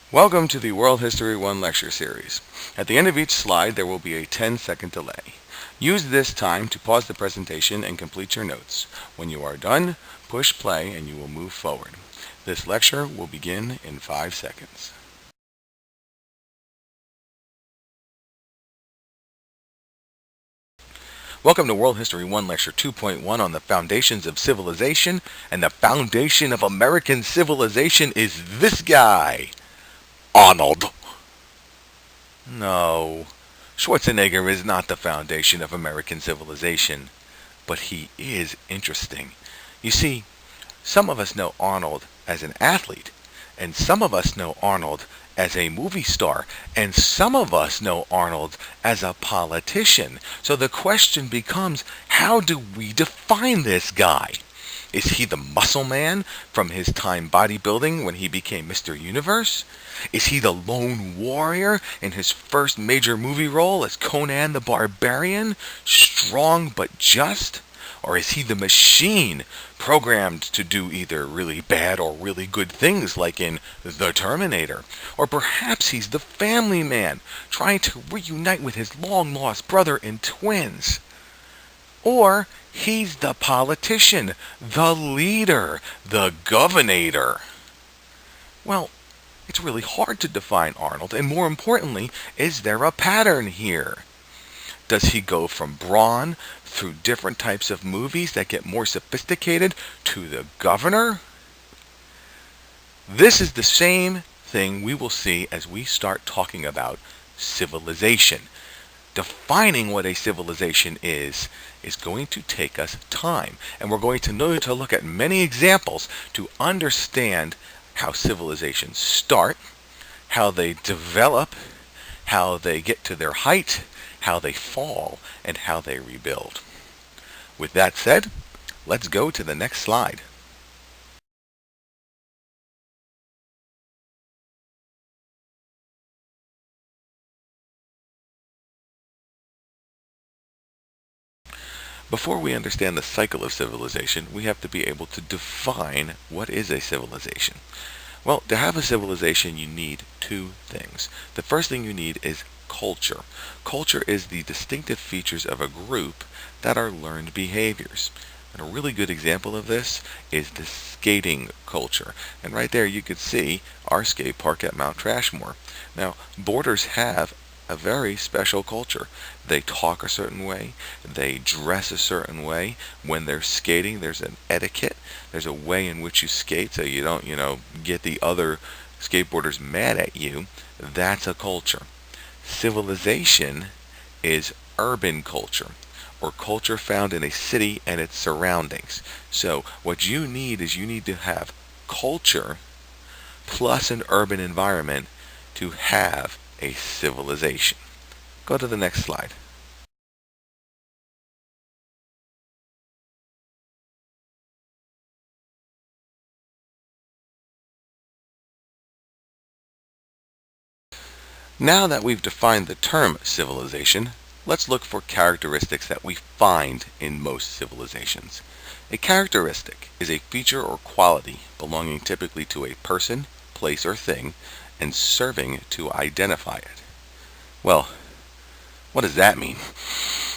Welcome to the World History 1 lecture series. At the end of each slide there will be a 10-second delay. Use this time to pause the presentation and complete your notes. When you are done, push play and you will move forward. This lecture will begin in 5 seconds. Welcome to World History 1 Lecture 2.1 on the foundations of civilization, and the foundation of American civilization is this guy, Arnold. No, Schwarzenegger is not the foundation of American civilization, but he is interesting. You see, some of us know Arnold as an athlete, and some of us know Arnold as a movie star, and some of us know Arnold as a politician. So the question becomes, how do we define this guy? Is he the muscle man from his time bodybuilding when he became Mr. Universe? Is he the lone warrior in his first major movie role as Conan the Barbarian, strong but just? Or is he the machine programmed to do either really bad or really good things like in The Terminator? Or perhaps he's the family man trying to reunite with his long-lost brother and twins? Or he's the politician, the leader, the governator? Well, it's really hard to define Arnold, and more importantly, is there a pattern here? Does he go from brawn through different types of movies that get more sophisticated to the governor? This is the same thing we will see as we start talking about civilization. Defining what a civilization is going to take us time, and we're going to need to look at many examples to understand how civilizations start, how they develop, how they get to their height, how they fall, and how they rebuild. With that said, let's go to the next slide. Before we understand the cycle of civilization, we have to be able to define what is a civilization. Well, to have a civilization, you need two things. The first thing you need is culture. Culture is the distinctive features of a group that are learned behaviors. And a really good example of this is the skating culture. And right there you could see our skate park at Mount Trashmore. Now, boarders have a very special culture. They talk a certain way, they dress a certain way. When they're skating, there's an etiquette. There's a way in which you skate so you don't, get the other skateboarders mad at you. That's a culture. Civilization is urban culture, or culture found in a city and its surroundings. So what you need is you need to have culture plus an urban environment to have a civilization. Go to the next slide. Now that we've defined the term civilization, let's look for characteristics that we find in most civilizations. A characteristic is a feature or quality belonging typically to a person, place, or thing, and serving to identify it. Well, what does that mean?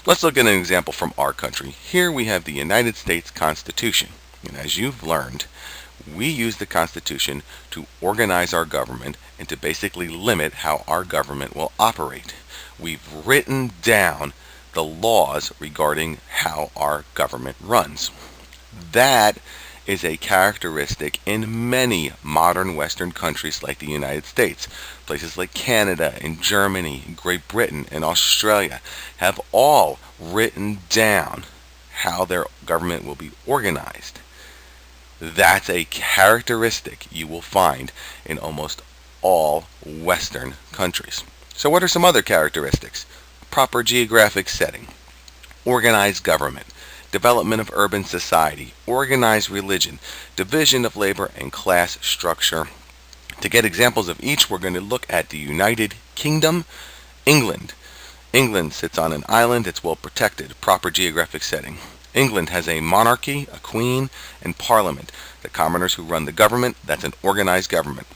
Let's look at an example from our country. Here we have the United States Constitution. And as you've learned, we use the Constitution to organize our government and to basically limit how our government will operate. We've written down the laws regarding how our government runs. That is a characteristic in many modern Western countries like the United States. Places like Canada and Germany, Great Britain and Australia have all written down how their government will be organized. That's a characteristic you will find in almost all Western countries. So what are some other characteristics? Proper geographic setting, organized government, development of urban society, organized religion, division of labor, and class structure. To get examples of each, we're going to look at the United Kingdom, England. England sits on an island, it's well protected, proper geographic setting. England has a monarchy, a queen, and parliament. The commoners who run the government, that's an organized government.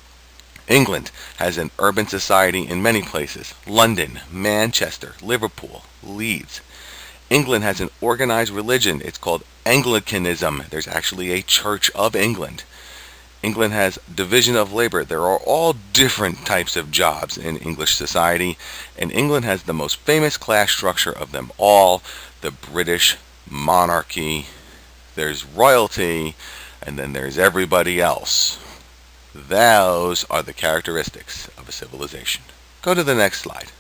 England has an urban society in many places: London, Manchester, Liverpool, Leeds. England has an organized religion. It's called Anglicanism. There's actually a Church of England. England has division of labor. There are all different types of jobs in English society, and England has the most famous class structure of them all, the British monarchy. There's royalty, and then there's everybody else. Those are the characteristics of a civilization. Go to the next slide.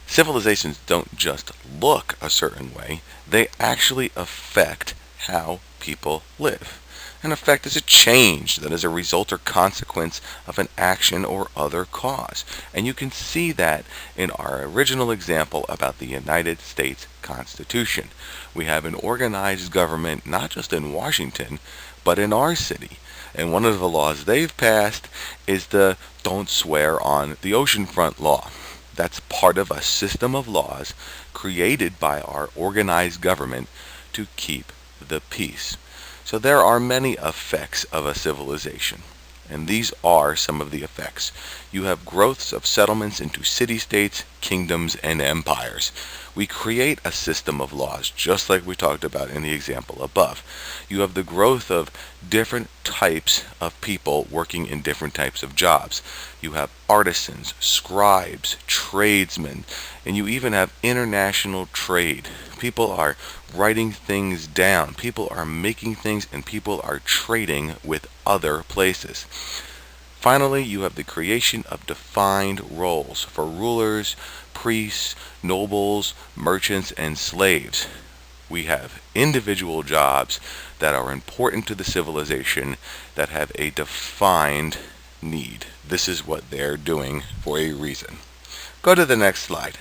Civilizations don't just look a certain way, they actually affect how people live. An effect is a change that is a result or consequence of an action or other cause. And you can see that in our original example about the United States Constitution. We have an organized government not just in Washington, but in our city. And one of the laws they've passed is the Don't Swear on the Oceanfront law. That's part of a system of laws created by our organized government to keep the peace. So there are many effects of a civilization, and these are some of the effects. You have growths of settlements into city-states, kingdoms, and empires. We create a system of laws, just like we talked about in the example above. You have the growth of different types of people working in different types of jobs. You have artisans, scribes, tradesmen, and you even have international trade. People are writing things down, people are making things, and people are trading with other places. Finally, you have the creation of defined roles for rulers, priests, nobles, merchants, and slaves. We have individual jobs that are important to the civilization that have a defined need. This is what they're doing for a reason. Go to the next slide.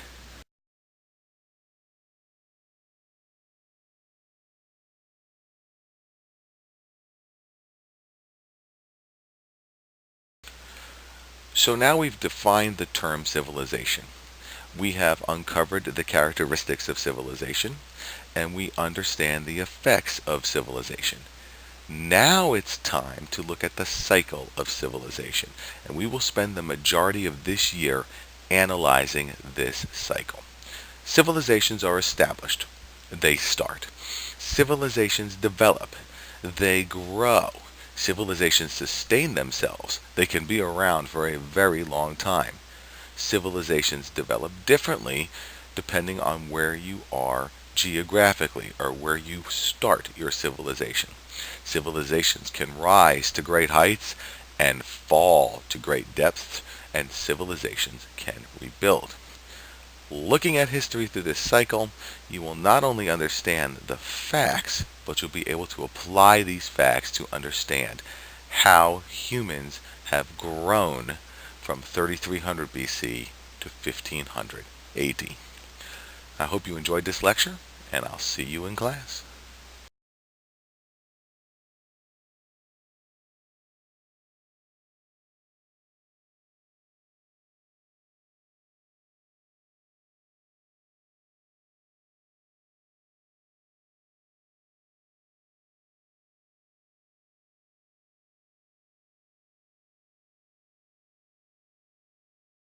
So now we've defined the term civilization. We have uncovered the characteristics of civilization, and we understand the effects of civilization. Now it's time to look at the cycle of civilization, and we will spend the majority of this year analyzing this cycle. Civilizations are established. They start. Civilizations develop. They grow. Civilizations sustain themselves. They can be around for a very long time. Civilizations develop differently depending on where you are geographically or where you start your civilization. Civilizations can rise to great heights and fall to great depths, and civilizations can rebuild. Looking at history through this cycle, you will not only understand the facts, but you'll be able to apply these facts to understand how humans have grown from 3300 BC to 1500 AD. I hope you enjoyed this lecture, and I'll see you in class.